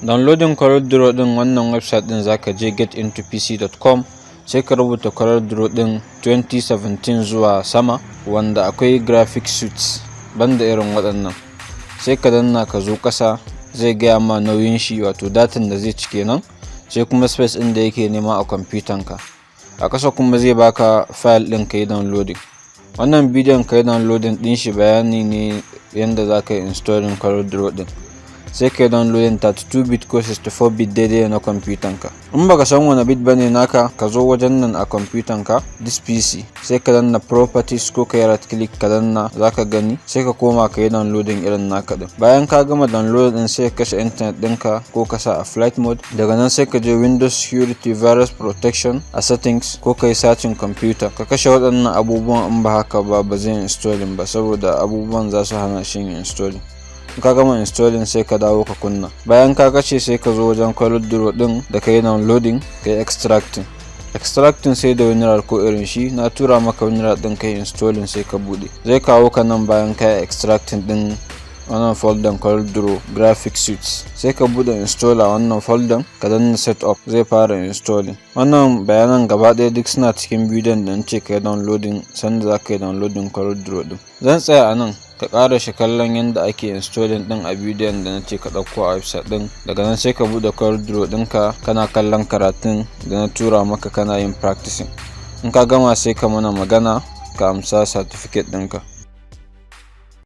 Downloading CorelDraw din wannan website din zaka je getintopc.com, sai ka rubuta CorelDraw din 2017 zuwa sama, wanda akwai graphic suites banda irin waɗannan. Sai ka danna ka zo ƙasa, zai gaya ma nauyin shi wato datan da zai ci kenan, sai kuma space din da yake nema a kwamfutanka. A ƙasa kuma zai baka file din ka yi downloading. Wannan bidiyon ka yi downloading din shi bayani ne yanda zaka yi installing CorelDraw din. Sai ka yi downloading 32-bit ko 64-bit daidai na kwamfutanka. In baka san wani bit bane naka, ka zo wajen nan a kwamfutanka, this PC, sai ka danna properties ko ka yi right click ka danna, zaka gani, sai ka koma ka yi downloading irin naka din. Bayan ka gama download din sai ka kashe internet ɗinka ko ka sa a flight mode. Daga nan sai ka je Windows Security Virus Protection a settings ko ka yi searching computer. Ka kashe waɗannan abubuwan, in ba haka ba zai installing ba, saboda abubuwan za su hana shi yin installing. Ka gama installing sai ka dawo ka kunna. Bayan ka kace sai ka zo wajen CorelDraw din da ka yi downloading, ka yi extracting sai da WinRAR ko irin shi, na tura maka WinRAR din ka yi installing sai ka bude. Zai kawo ka nan bayan ka yi extracting din wannan folder CorelDraw graphic suites, sai ka bude installer wannan folder, ka danna setup, zai fara installing. Wannan bayanan gaba ɗaya duk suna cikin bidiyon da nace ka yi downloading sanda za ka yi downloading CorelDraw din. Zan tsaya a nan, ka ƙara shi kallon yadda ake installing din a bidiyon da nace ka ɗauko a website din. Daga nan sai ka bude CorelDraw ɗinka, kana kallon karatun da na tura maka, kana yin practicing. In ka gama sai ka mana magana ka amsa certificate ɗinka.